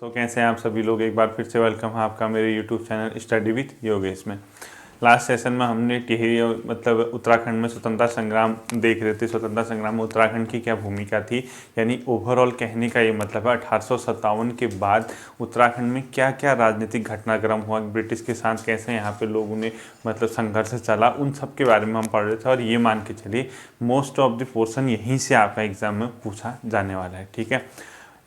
तो कैसे हैं आप सभी लोग। एक बार फिर से वेलकम है आपका मेरे YouTube channel study with Yogesh में। लास्ट सेशन में हमने टिहरी मतलब उत्तराखंड में स्वतंत्रता संग्राम देख रहे थे। स्वतंत्रता संग्राम में उत्तराखंड की क्या भूमिका थी, यानी ओवरऑल कहने का ये मतलब है 1857 के बाद उत्तराखंड में क्या क्या राजनीतिक घटनाक्रम हुआ, ब्रिटिश के साथ कैसे यहाँ पे लोगों ने मतलब संघर्ष चला, उन सब के बारे में हम पढ़ रहे थे। और ये मान के चलिए मोस्ट ऑफ द पोर्शन यहीं से आपका एग्जाम में पूछा जाने वाला है। ठीक है।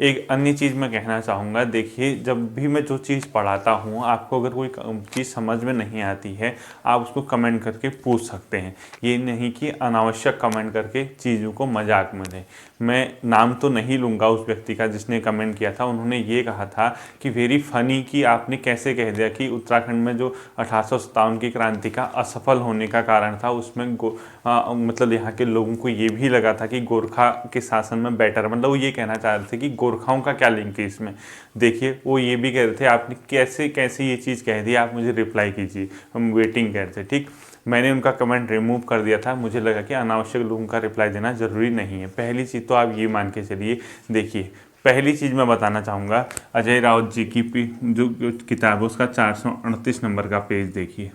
एक अन्य चीज़ मैं कहना चाहूँगा, देखिए जब भी मैं जो चीज़ पढ़ाता हूँ, आपको अगर कोई चीज़ समझ में नहीं आती है आप उसको कमेंट करके पूछ सकते हैं। ये नहीं कि अनावश्यक कमेंट करके चीज़ों को मजाक में लें। मैं नाम तो नहीं लूँगा उस व्यक्ति का जिसने कमेंट किया था। उन्होंने ये कहा था कि वेरी फनी कि आपने कैसे कह दिया कि उत्तराखंड में जो 1857 की क्रांति का असफल होने का कारण था उसमें मतलब यहाँ के लोगों को ये भी लगा था कि गोरखा के शासन में बेटर, मतलब वो ये कहना चाह रहे थे कि गोरखाओं का क्या लिंक है इसमें। देखिए वो ये भी कह रहे थे आपने कैसे कैसे ये चीज़ कह दी, आप मुझे रिप्लाई कीजिए, हम वेटिंग कर रहे थे। ठीक, मैंने उनका कमेंट रिमूव कर दिया था। मुझे लगा कि अनावश्यक लोगों का रिप्लाई देना ज़रूरी नहीं है। पहली चीज़ तो आप ये मान के चलिए, देखिए पहली चीज़ मैं बताना चाहूँगा, अजय राउत जी की जो किताब है उसका 438 नंबर का पेज देखिए।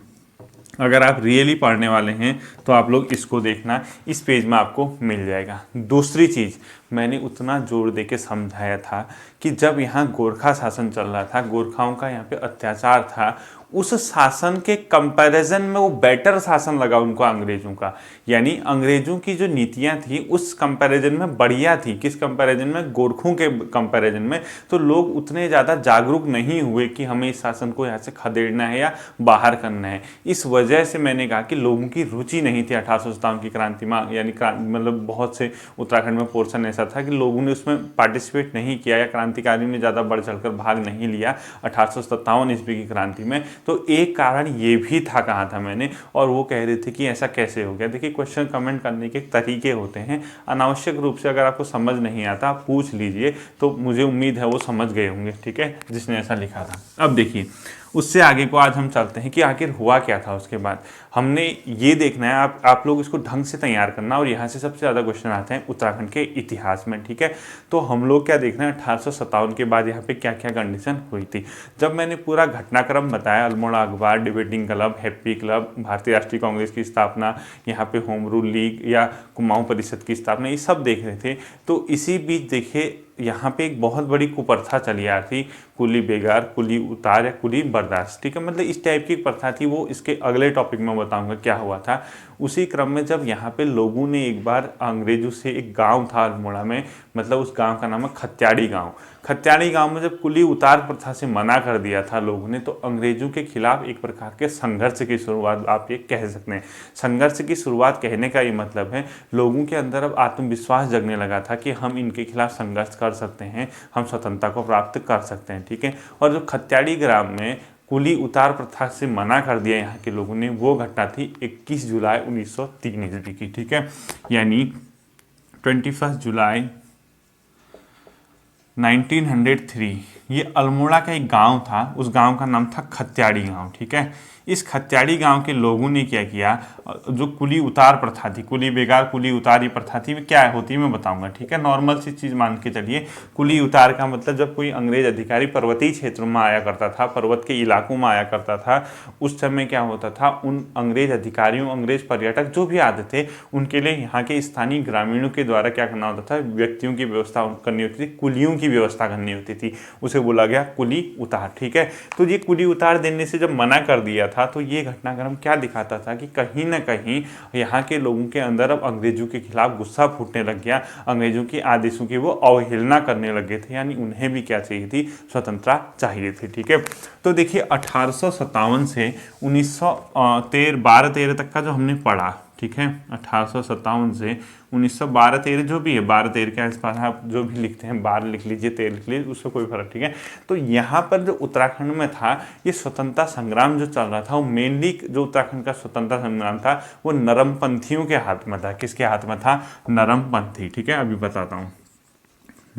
अगर आप रियली पढ़ने वाले हैं तो आप लोग इसको देखना, इस पेज में आपको मिल जाएगा। दूसरी चीज़ मैंने उतना जोर दे के समझाया था कि जब यहाँ गोरखा शासन चल रहा था, गोरखाओं का यहाँ पे अत्याचार था, उस शासन के कंपैरिजन में वो बेटर शासन लगा उनको अंग्रेजों का, यानी अंग्रेजों की जो नीतियां थी उस कंपैरिजन में बढ़िया थी। किस कंपैरिजन में? गोरखों के कंपैरिजन में। तो लोग उतने ज़्यादा जागरूक नहीं हुए कि हमें इस शासन को यहाँ से खदेड़ना है या बाहर करना है। इस वजह से मैंने कहा कि लोगों की रुचि नहीं थी 1857 की क्रांति में, यानी मतलब बहुत से उत्तराखंड में पोर्शन ऐसा था कि लोगों ने उसमें पार्टिसिपेट नहीं किया या क्रांतिकारियों ने ज़्यादा बढ़ चढ़कर भाग नहीं लिया 1857 ईस्वी की क्रांति में। तो एक कारण ये भी था, कहा था मैंने, और वो कह रहे थे कि ऐसा कैसे हो गया। देखिए क्वेश्चन कमेंट करने के तरीके होते हैं, अनावश्यक रूप से अगर आपको समझ नहीं आता आप पूछ लीजिए, तो मुझे उम्मीद है वो समझ गए होंगे। ठीक है, जिसने ऐसा लिखा था। अब देखिए उससे आगे को आज हम चलते हैं कि आखिर हुआ क्या था। उसके बाद हमने ये देखना है, आप लोग इसको ढंग से तैयार करना, और यहाँ से सबसे ज़्यादा क्वेश्चन आते हैं उत्तराखंड के इतिहास में। ठीक है, तो हम लोग क्या देखना है 1857 के बाद यहाँ पे क्या क्या कंडीशन हुई थी। जब मैंने पूरा घटनाक्रम बताया, अल्मोड़ा अखबार, डिबेटिंग क्लब, हैप्पी क्लब, भारतीय राष्ट्रीय कांग्रेस की स्थापना, यहाँ पे होम रूल लीग या कुमाऊं परिषद की स्थापना, ये सब देख रहे थे। तो इसी बीच देखिए यहाँ पे एक बहुत बड़ी कुप्रथा चली आ रही थी, कुली बेगार, कुली उतार या कुली बर्दाश्त। ठीक है, मतलब इस टाइप की प्रथा थी। वो इसके अगले टॉपिक में बताऊंगा क्या हुआ था। उसी क्रम में जब यहाँ पे लोगों ने एक बार अंग्रेजों से, एक गांव था अल्मोड़ा में, मतलब उस गांव का नाम है खत्याड़ी गांव। खत्याड़ी गांव में जब कुली उतार प्रथा से मना कर दिया था लोगों ने, तो अंग्रेजों के खिलाफ एक प्रकार के संघर्ष की शुरुआत आप ये कह सकते हैं। संघर्ष की शुरुआत कहने का ये मतलब है लोगों के अंदर अब आत्मविश्वास जगने लगा था कि हम इनके खिलाफ संघर्ष कर सकते हैं, हम स्वतंत्रता को प्राप्त कर सकते हैं। ठीक है, और जो खत्याड़ी ग्राम में कुली उतार प्रथा से मना कर दिया यहाँ के लोगों ने, वो घटना थी 21 जुलाई 1903 ईस्वी की। ठीक है, यानी 21 जुलाई 1903। ये अल्मोड़ा का एक गांव था, उस गांव का नाम था खत्याड़ी गांव। ठीक है, इस खत्याड़ी गांव के लोगों ने क्या किया, जो कुली उतार प्रथा थी, कुली बेगार कुली उतार प्रथा थी, क्या होती है मैं बताऊंगा। ठीक है, नॉर्मल सी चीज़ मान के चलिए। कुली उतार का मतलब जब कोई अंग्रेज अधिकारी पर्वतीय क्षेत्रों में आया करता था, पर्वत के इलाकों में आया करता था, उस समय क्या होता था, उन अंग्रेज अधिकारियों, अंग्रेज पर्यटक जो भी आते थे, उनके लिए यहाँ के स्थानीय ग्रामीणों के द्वारा क्या करना होता था, व्यक्तियों की व्यवस्था करनी होती थी, कुलियों की व्यवस्था करनी होती थी। उसे बोला गया कुली उतार। ठीक है, तो ये कुली उतार देने से जब मना कर दिया था, तो ये घटनाक्रम क्या दिखाता था कि कहीं ना कहीं यहाँ के लोगों के अंदर अब अंग्रेजों के खिलाफ गुस्सा फूटने लग गया, अंग्रेजों के आदेशों की वो अवहेलना करने लगे थे, यानी उन्हें भी क्या चाहिए थी, स्वतंत्रता चाहिए थी। ठीक है, तो देखिए 1857 से 1913 तक का जो हमने पढ़ा, ठीक है, 1857 से 1912-13 जो भी है, 12-13 के आसपास आप जो भी लिखते हैं, 12 लिख लीजिए, 13 लिख लीजिए, उससे कोई फर्क। ठीक है, तो यहाँ पर जो उत्तराखंड में था, ये स्वतंत्रता संग्राम जो चल रहा था, वो मेनली जो उत्तराखंड का स्वतंत्रता संग्राम था वो नरमपंथियों के हाथ में था। किसके हाथ में था? नरमपंथी। ठीक है, अभी बताता हूँ,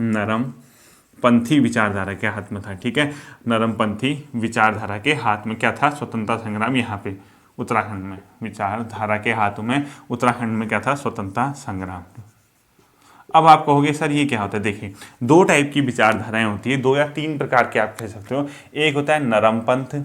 नरमपंथी विचारधारा के हाथ में था। ठीक है, नरमपंथी विचारधारा के हाथ में क्या था, स्वतंत्रता संग्राम। यहाँ पे उत्तराखंड में विचारधारा के हाथों में, उत्तराखंड में क्या था, स्वतंत्रता संग्राम। अब आप कहोगे सर ये क्या होता है। देखिए, दो टाइप की विचारधाराएं होती है, दो या तीन प्रकार के आप कह सकते हो। एक होता है नरम पंथ,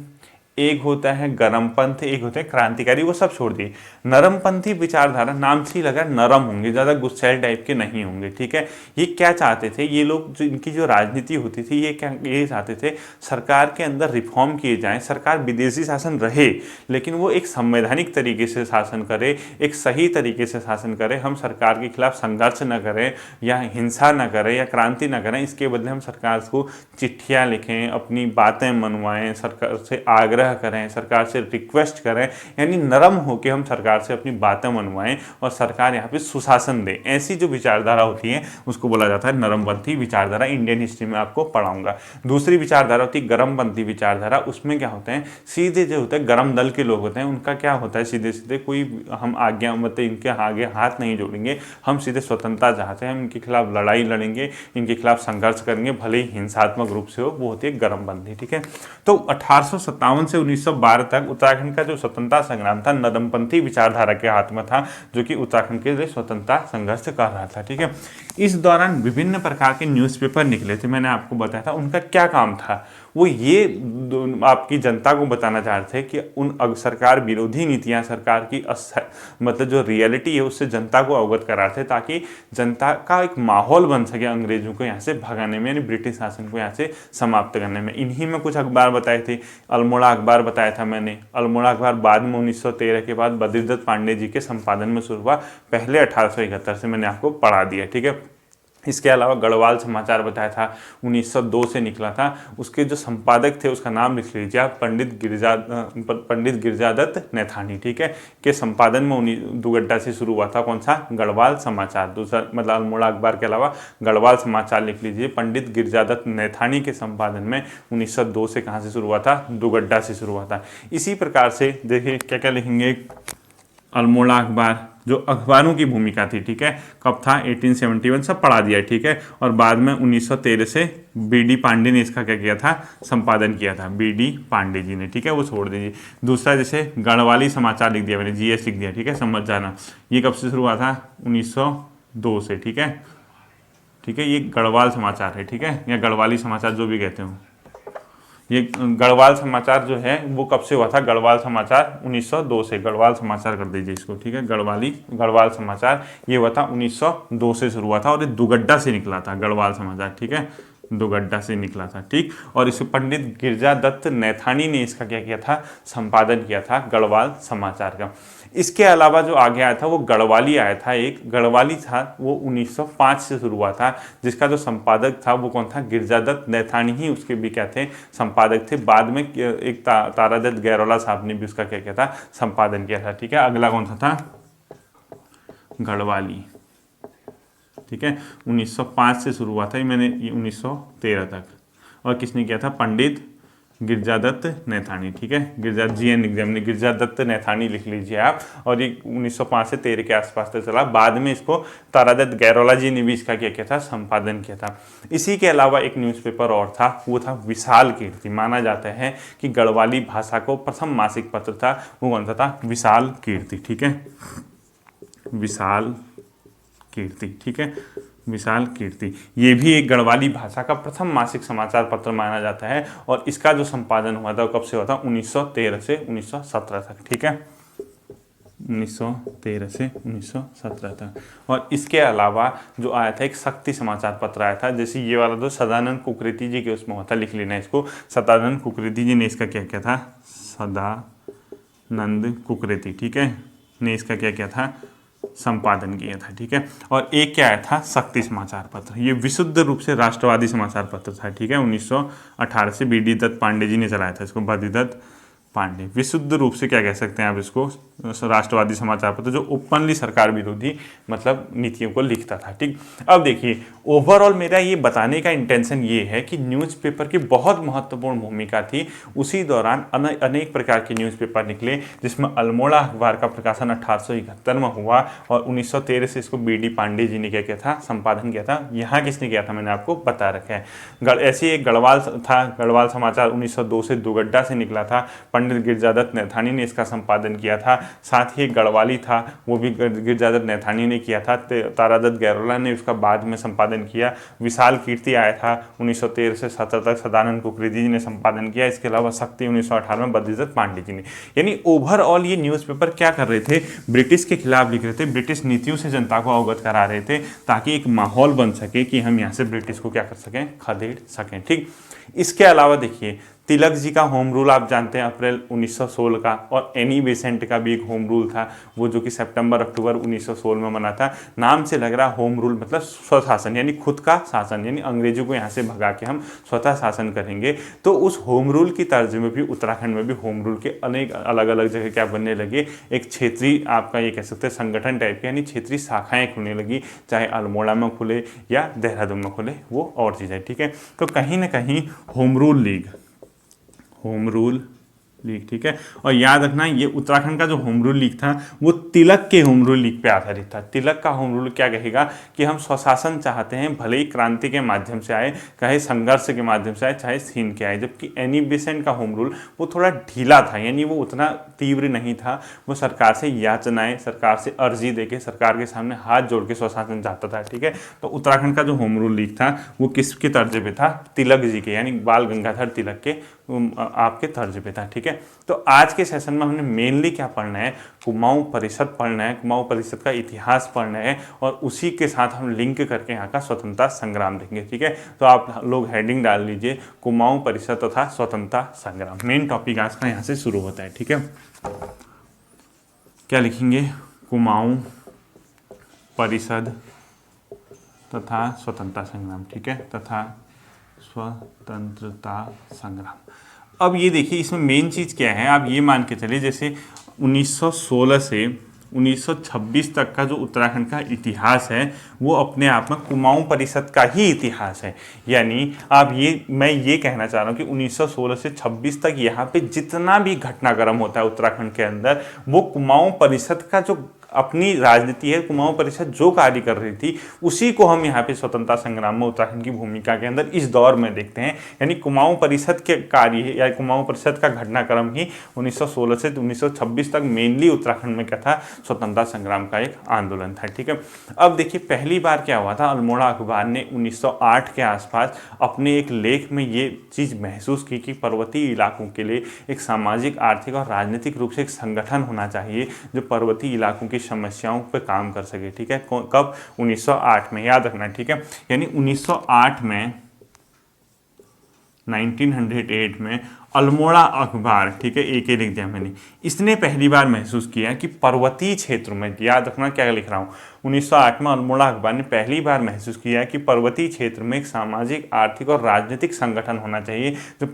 एक होता है गरम पंथ, एक होता है क्रांतिकारी। वो सब छोड़ दिए, नरमपंथी विचारधारा नाम से ही लगा नरम होंगे, ज़्यादा गुस्सैल टाइप के नहीं होंगे, ठीक है। ये क्या चाहते थे ये लोग, जो इनकी जो राजनीति होती थी, ये क्या ये चाहते थे, सरकार के अंदर रिफॉर्म किए जाएं, सरकार विदेशी शासन रहे लेकिन वो एक संवैधानिक तरीके से शासन करे, एक सही तरीके से शासन करे। हम सरकार के खिलाफ संघर्ष न करें या हिंसा न करें या क्रांति न करें, इसके बदले हम सरकार को चिट्ठियाँ लिखें, अपनी बातें मनवाएं, सरकार से आग्रह करें, सरकार से रिक्वेस्ट करें, यानी नरम होकर हम सरकार से अपनी बातें मनवाएं और सरकार यहाँ पे सुशासन दे। ऐसी जो विचारधारा होती है उसको बोला जाता है नरमपंथी विचारधारा। इंडियन हिस्ट्री में आपको पढ़ाऊंगा। दूसरी विचारधारा होती है गरमपंथी विचारधारा। उसमें क्या होते हैं, सीधे जो होते हैं गरम दल के लोग होते हैं, उनका क्या होता है, सीधे सीधे कोई हम आज्ञा मतलब इनके आगे हाथ नहीं जोड़ेंगे, हम सीधे स्वतंत्रता चाहते हैं, हम इनके खिलाफ लड़ाई लड़ेंगे, इनके खिलाफ संघर्ष करेंगे, भले ही हिंसात्मक रूप से हो। वो होती है गरमपंथी, ठीक है। तो 1857 से 1912 तक उत्तराखंड का जो स्वतंत्रता संग्राम था नरमपंथी विचारधारा के हाथ में था, जो कि उत्तराखंड के लिए स्वतंत्रता संघर्ष कर रहा था, ठीक है। इस दौरान विभिन्न प्रकार के न्यूज़पेपर निकले थे, मैंने आपको बताया था। उनका क्या काम था, वो ये आपकी जनता को बताना चाहते थे कि उन सरकार विरोधी नीतियां, सरकार की मतलब जो रियलिटी है उससे जनता को अवगत कराते थे, ताकि जनता का एक माहौल बन सके अंग्रेजों को यहाँ से भगाने में, यानी ब्रिटिश शासन को यहाँ से समाप्त करने में। इन्हीं में कुछ अखबार बताए थे। अल्मोड़ा अखबार बताया था मैंने। अल्मोड़ा अखबार बाद में 1913 के बाद बद्रीदत्त पांडे जी के संपादन में शुरू हुआ, पहले 1871 से मैंने आपको पढ़ा दिया, ठीक है। इसके अलावा गढ़वाल समाचार बताया था, 1902 से निकला था। उसके जो संपादक थे उसका नाम लिख लीजिए आप, पंडित गिरजादत्त नैथानी, ठीक है, के संपादन में दुगड्डा से शुरू हुआ था। कौन सा, गढ़वाल समाचार। दूसरा मतलब अल्मोड़ा अखबार के अलावा गढ़वाल समाचार लिख लीजिए, पंडित गिरजादत्त नैथानी के संपादन में 1902 से कहाँ से शुरू हुआ था, दुगड्डा से शुरू हुआ था। इसी प्रकार से देखिए क्या क्या लिखेंगे, अल्मोड़ा अखबार जो अखबारों की भूमिका थी, ठीक है, कब था, 1871, सब पढ़ा दिया, ठीक है। और बाद में 1913 से बीडी पांडे ने इसका क्या किया था, संपादन किया था, बीडी पांडे जी ने, ठीक है, वो छोड़ दीजिए। दूसरा जैसे गढ़वाली समाचार लिख दिया मैंने, जीएस लिख दिया, ठीक है, समझ जाना। ये कब से शुरू हुआ था, 1902 से, ठीक है, ठीक है। ये गढ़वाल समाचार है, ठीक है, या गढ़वाली समाचार जो भी कहते हो। ये गढ़वाल समाचार जो है वो कब से हुआ था, गढ़वाल समाचार 1902 से, गढ़वाल समाचार कर दीजिए इसको, ठीक है। गढ़वाल समाचार ये हुआ था 1902 से शुरू हुआ था, और ये दुगड्डा से निकला था गढ़वाल समाचार, ठीक है, दुगड्डा से निकला था, ठीक। और इसे पंडित गिरजादत्त नैथानी ने इसका क्या किया था, संपादन किया था गढ़वाल समाचार का। इसके अलावा जो आगे आया था वो गढ़वाली आया था, एक गढ़वाली था, वो 1905 से शुरू हुआ था, जिसका जो संपादक था वो कौन था, गिरजादत्त नैथानी ही उसके भी क्या थे, संपादक थे। बाद में एक तारादत्त गैरोला साहब ने भी उसका क्या किया था, संपादन किया था, ठीक है। अगला कौन सा था, गढ़वाली, ठीक है, 1905 से शुरू हुआ था, मैंने 1913 तक। और किसने किया था, पंडित गिरजादत्त नैथानी, ठीक है, गिरजादत्त नैथानी लिख लीजिए आप। और ये 1905 से 13 के आसपास तक चला। बाद में इसको तारादत्त गैरोला जी ने भी इसका क्या किया था, संपादन किया था। इसी के अलावा एक न्यूज़पेपर और था, वो था विशाल कीर्ति। माना जाता है कि गढ़वाली भाषा को प्रथम मासिक पत्र था, वो कौन सा था, विशाल कीर्ति, ठीक है, विशाल कीर्ति, ठीक है, विशाल कीर्ति। ये भी एक गढ़वाली भाषा का प्रथम मासिक समाचार पत्र माना जाता है। और इसका जो संपादन हुआ था कब से हुआ था, 1913 से 1917 तक, ठीक है, 1913 से 1917 तक। और इसके अलावा जो आया था एक शक्ति समाचार पत्र आया था, जैसे ये वाला जो सदानंद कुकरेती जी के उसमें होता, लिख लेना इसको, सदानंद कुकरेती जी ने इसका क्या किया था, सदानंद कुकरेती, ठीक है, ने इसका क्या किया था, संपादन किया था, ठीक है। और एक क्या आया था, शक्ति समाचार पत्र। ये विशुद्ध रूप से राष्ट्रवादी समाचार पत्र था, ठीक है, 1918 से बीडी दत्त पांडे जी ने चलाया था इसको, बद्रीदत्त पांडे। विशुद्ध रूप से क्या कह सकते हैं आप इसको, राष्ट्रवादी समाचार पत्र, जो ओपनली सरकार विरोधी मतलब नीतियों को लिखता था, ठीक। अब देखिए ओवरऑल मेरा ये बताने का इंटेंशन ये है कि न्यूज़पेपर की बहुत महत्वपूर्ण भूमिका थी। उसी दौरान अनेक प्रकार के न्यूज़पेपर निकले, जिसमें अल्मोड़ा अखबार का प्रकाशन 1871 में हुआ, और 1913 से इसको बीडी पांडे जी ने क्या किया था, संपादन किया था। यहाँ किसने किया था, मैंने आपको बता रखा है। ऐसे एक गढ़वाल था, गढ़वाल समाचार 1902 से दुगड्डा से निकला था। पंडित गिरजादत्त नैथानी ने इसका संपादन किया था। साथ ही एक गढ़वाली था, वो भी गिरजादत्त नैथानी ने किया था। तारादत्त गैरोला ने उसका बाद में संपादन किया। विशाल कीर्ति आया था 1913 से 17 तक, सदानंद कुकरेजी जी ने संपादन किया। इसके अलावा शक्ति 1918 में बद्रीदत्त पांडे जी ने। यानी ओवरऑल ये न्यूज़पेपर क्या कर रहे थे, ब्रिटिश के खिलाफ लिख रहे थे, ब्रिटिश नीतियों से जनता को अवगत करा रहे थे, ताकि एक माहौल बन सके कि हम यहाँ से ब्रिटिश को क्या कर सकें, खदेड़ सकें। ठीक, इसके अलावा देखिए तिलक जी का होम रूल आप जानते हैं अप्रैल 1916 का, और एनी बेसेंट का भी एक होम रूल था, वो जो कि सितंबर अक्टूबर 1916 में बना था। नाम से लग रहा होम रूल मतलब स्वशासन, यानी खुद का शासन, यानी अंग्रेजों को यहाँ से भगा के हम स्वतः शासन करेंगे। तो उस होम रूल की तर्ज में भी उत्तराखंड में भी होम रूल के अनेक अलग अलग जगह क्या बनने लगे, एक क्षेत्रीय आपका ये कह सकते हैं संगठन टाइप के, यानी क्षेत्रीय शाखाएं खुलने लगी, चाहे अल्मोड़ा में खुले या देहरादून में खुले, वो और चीज़ है। ठीक है, तो कहीं ना कहीं होम रूल लीग ठीक है। और याद रखना ये उत्तराखंड का जो होम रूल लीग था वो तिलक के होम रूल लीग पे आधारित था। तिलक का होम रूल क्या कहेगा कि हम स्वशासन चाहते हैं, भले ही क्रांति के माध्यम से आए, चाहे संघर्ष के माध्यम से आए, चाहे छीन के आए। जबकि एनी बेसेंट का होम रूल वो थोड़ा ढीला था, यानी वो उतना तीव्र नहीं था। वो सरकार से याचनाएं, सरकार से अर्जी देके, सरकार के सामने हाथ जोड़ के स्वशासन चाहता था। ठीक है, तो उत्तराखंड का जो होम रूल लीग था वो किसके तर्ज पे था, तिलक जी के, यानी बाल गंगाधर तिलक के आपके तर्ज पे था। ठीक है, तो आज के सेशन में हमने मेनली क्या पढ़ना है, कुमाऊं परिषद पढ़ना है, कुमाऊं परिषद का इतिहास पढ़ना है, और उसी के साथ हम लिंक करके यहाँ का स्वतंत्रता संग्राम देखेंगे। ठीक है, तो आप लोग हेडिंग डाल लीजिए कुमाऊं परिषद तथा स्वतंत्रता संग्राम। मेन टॉपिक आज का यहाँ से शुरू होता है। ठीक है, क्या लिखेंगे, कुमाऊं परिषद तथा स्वतंत्रता संग्राम। ठीक है, तथा स्वतंत्रता संग्राम। अब ये देखिए इसमें मेन चीज़ क्या है, आप ये मान के चलिए जैसे 1916 से 1926 तक का जो उत्तराखंड का इतिहास है वो अपने आप में कुमाऊं परिषद का ही इतिहास है। यानी मैं ये कहना चाह रहा हूँ कि 1916 से 26 तक यहाँ पे जितना भी घटनाक्रम होता है उत्तराखंड के अंदर, वो कुमाऊं परिषद का जो अपनी राजनीति है, कुमाऊं परिषद जो कार्य कर रही थी उसी को हम यहाँ पे स्वतंत्रता संग्राम में उत्तराखंड की भूमिका के अंदर इस दौर में देखते हैं। यानी कुमाऊं परिषद के कार्य या कुमाऊं परिषद का घटनाक्रम ही 1916 से 1926 तक मेनली उत्तराखंड में क्या था, स्वतंत्रता संग्राम का एक आंदोलन था। ठीक है, अब देखिए पहली बार क्या हुआ था, अल्मोड़ा अखबार ने 1908 के आसपास अपने एक लेख में ये चीज़ महसूस की कि पर्वतीय इलाकों के लिए एक सामाजिक, आर्थिक और राजनीतिक रूप से एक संगठन होना चाहिए जो पर्वतीय इलाकों की समस्याओं पर काम कर सके। ठीक है, कब, 1908 में, याद रखना। ठीक है, यानी 1908 में 1908 में अल्मोड़ा अखबार, ठीक है, एक लिख दिया मैंने, इसने पहली बार महसूस किया कि पर्वतीय क्षेत्रों में, याद रखना क्या लिख रहा हूँ, 1908 में अल्मोड़ा अखबार ने पहली बार महसूस किया कि पर्वतीय क्षेत्र में एक सामाजिक, आर्थिक और राजनीतिक संगठन होना चाहिए जो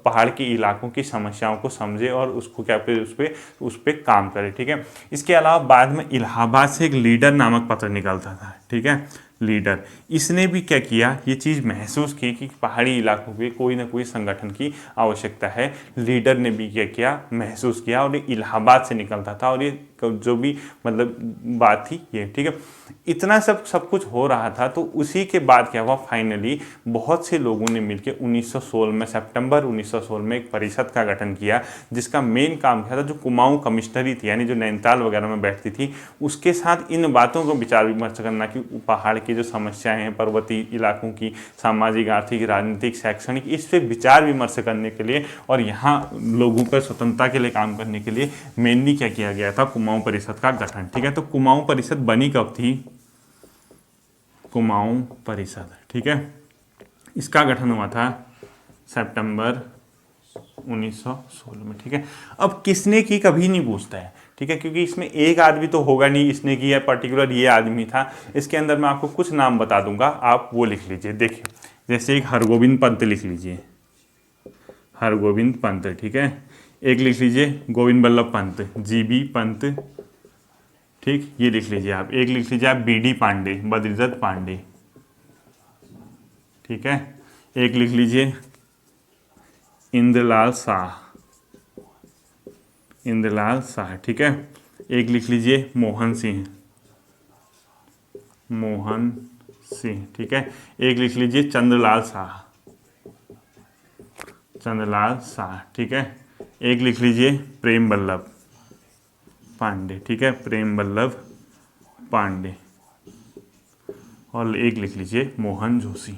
पहाड़ के इलाकों की समस्याओं को समझे और उसको क्या पे उस पर काम करे। ठीक है, इसके अलावा बाद में इलाहाबाद से एक लीडर नामक पत्र निकलता था। ठीक है, लीडर, इसने भी क्या किया, ये चीज़ महसूस की कि पहाड़ी इलाकों में कोई ना कोई संगठन की आवश्यकता है। लीडर ने भी क्या किया, महसूस किया, और ये इलाहाबाद से निकलता था, और ये जो भी मतलब बात थी ये। ठीक है, इतना सब कुछ हो रहा था, तो उसी के बाद क्या हुआ, फाइनली बहुत से लोगों ने मिलकर 1916 में, सितंबर 1916 में एक परिषद का गठन किया जिसका मेन काम क्या था, जो कुमाऊं कमिश्नरी थी, यानी जो नैनीताल वगैरह में बैठती थी, उसके साथ इन बातों को विचार विमर्श करना कि पहाड़ की जो समस्याएं हैं, पर्वतीय इलाकों की सामाजिक, आर्थिक, राजनीतिक, शैक्षणिक, इस पर विचार विमर्श करने के लिए और यहाँ लोगों पर स्वतंत्रता के लिए काम करने के लिए मेनली क्या किया गया था, कुमाऊं परिषद का गठन। ठीक है, तो कुमाऊं परिषद बनी कब थी, कुमाऊं परिषद, ठीक है, इसका गठन हुआ था सितंबर 1916 में। ठीक है, अब किसने की कभी नहीं पूछता है। ठीक है, क्योंकि इसमें एक आदमी तो होगा नहीं इसने की, या पर्टिकुलर ये आदमी था। इसके अंदर मैं आपको कुछ नाम बता दूंगा, आप वो लिख लीजिए। देखिए जैसे एक हरगोविंद पंत लिख लीजिए, हरगोविंद पंत। ठीक है, एक लिख लीजिए गोविंद बल्लभ पंत, जीबी पंत। ठीक, ये लिख लीजिए आप। एक लिख लीजिए आप बीडी पांडे, बद्रीदत्त पांडे। ठीक है, एक लिख लीजिए इंद्रलाल शाह, इंद्रलाल शाह। ठीक है, एक लिख लीजिए मोहन सिंह, मोहन सिंह। ठीक है, एक लिख लीजिए चंद्रलाल शाह, चंद्रलाल शाह। ठीक है, एक लिख लीजिए प्रेम वल्लभ पांडे, ठीक है, प्रेम वल्लभ पांडे, और एक लिख लीजिए मोहन जोशी।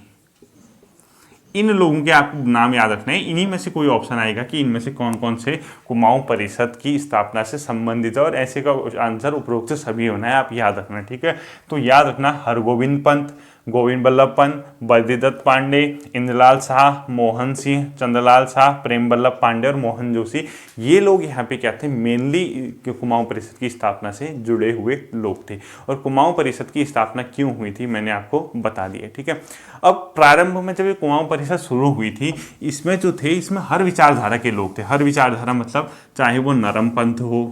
इन लोगों के आपको नाम याद रखना है, इन्हीं में से कोई ऑप्शन आएगा कि इनमें से कौन कौन से कुमाऊं परिषद की स्थापना से संबंधित है, और ऐसे का आंसर उपरोक्त सभी होना है, आप याद रखना, ठीक है। तो याद रखना हरगोविंद पंत, गोविंद वल्लभ पंत, बद्रीदत्त पांडे, इंद्रलाल शाह, मोहन सिंह, चंद्रलाल शाह, प्रेम वल्लभ पांडे और मोहन जोशी, ये लोग यहाँ पे क्या थे, मेनली कुमाऊं परिषद की स्थापना से जुड़े हुए लोग थे। और कुमाऊं परिषद की स्थापना क्यों हुई थी मैंने आपको बता दिया, ठीक है। अब प्रारंभ में जब ये कुमाऊं परिषद शुरू हुई थी, इसमें जो थे, इसमें हर विचारधारा के लोग थे। हर विचारधारा मतलब चाहे वो नरम पंथ हो,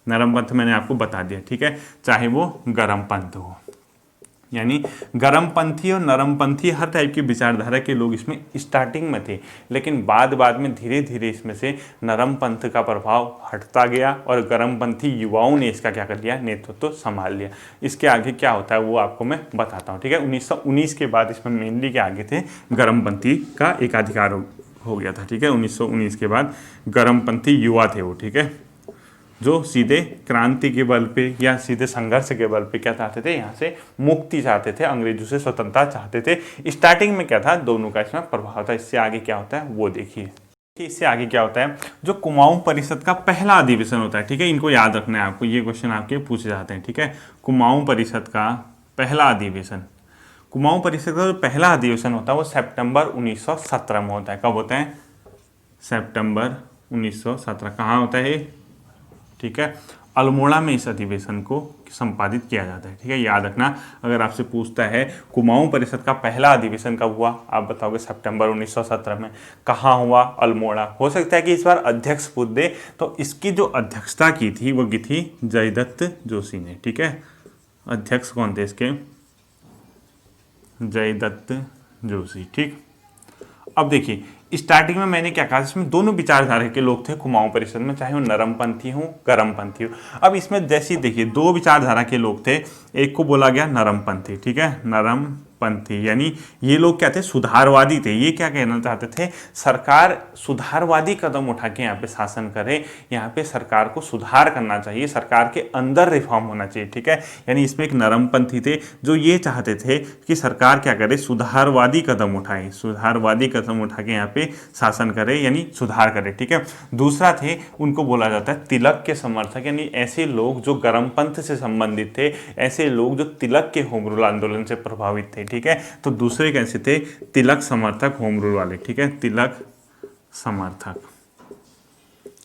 नरम पंथ मैंने आपको बता दिया, ठीक है, चाहे वो गरम पंथ हो, यानी गरम पंथी और नरम पंथी हर टाइप की विचारधारा के लोग इसमें स्टार्टिंग में थे। लेकिन बाद में धीरे धीरे इसमें से नरम पंथ का प्रभाव हटता गया और गरम पंथी युवाओं ने इसका क्या कर लिया, नेतृत्व तो संभाल लिया। इसके आगे क्या होता है वो आपको मैं बताता हूँ, ठीक है। 1919 के बाद इसमें मेनली के आगे थे गरम पंथी का एकाधिकार हो गया था, ठीक है। 1919 के बाद गरम पंथी युवा थे वो, ठीक है, जो सीधे क्रांति के बल पे या सीधे संघर्ष के बल पे क्या चाहते थे, यहाँ से मुक्ति चाहते थे, अंग्रेजों से स्वतंत्रता चाहते थे। स्टार्टिंग में क्या था, दोनों का इसमें प्रभाव था। इससे आगे क्या होता है वो देखिए, इससे आगे क्या होता है, जो कुमाऊं परिषद का पहला अधिवेशन होता है, ठीक है, इनको याद रखना है आपको, ये क्वेश्चन आपके पूछे जाते हैं, ठीक है। कुमाऊं परिषद का पहला अधिवेशन, कुमाऊं परिषद का जो पहला अधिवेशन होता है वो सितंबर 1917 में होता है। कब होता है, सितंबर 1917। कहाँ होता है, ठीक है, अल्मोड़ा में इस अधिवेशन को संपादित किया जाता है, ठीक है, याद रखना। अगर आपसे पूछता है कुमाऊं परिषद का पहला अधिवेशन कब हुआ, आप बताओगे सितंबर 1917 में। कहाँ हुआ, अल्मोड़ा। हो सकता है कि इस बार अध्यक्ष पद दे, तो इसकी जो अध्यक्षता की थी वो की थी जयदत्त जोशी ने, ठीक है। अध्यक्ष कौन थे इसके, जयदत्त जोशी, ठीक। अब देखिए स्टार्टिंग में मैंने क्या कहा, इसमें दोनों विचारधारा के लोग थे कुमाऊं परिषद में, चाहे वो नरम पंथी हो गरम पंथी हो। अब इसमें जैसे देखिए दो विचारधारा के लोग थे, एक को बोला गया नरम पंथी, ठीक है, नरम पंथी, यानी ये लोग क्या थे, सुधारवादी थे। ये क्या कहना चाहते थे, सरकार सुधारवादी कदम उठा के यहाँ पे शासन करे, यहाँ पे सरकार को सुधार करना चाहिए, सरकार के अंदर रिफॉर्म होना चाहिए, ठीक है। यानी इसमें एक नरम पंथी थे जो ये चाहते थे कि सरकार क्या करे, सुधारवादी कदम उठाए, सुधारवादी कदम उठा के यहाँ पे शासन करे, यानी सुधार करे, ठीक है। दूसरा थे, उनको बोला जाता है तिलक के समर्थक, यानी ऐसे लोग जो गरम पंथ से संबंधित थे, ऐसे लोग जो तिलक के होम रूल आंदोलन से प्रभावित थे, ठीक है। तो दूसरे कैसे थे, तिलक समर्थक होम रूल वाले, ठीक है, तिलक समर्थक।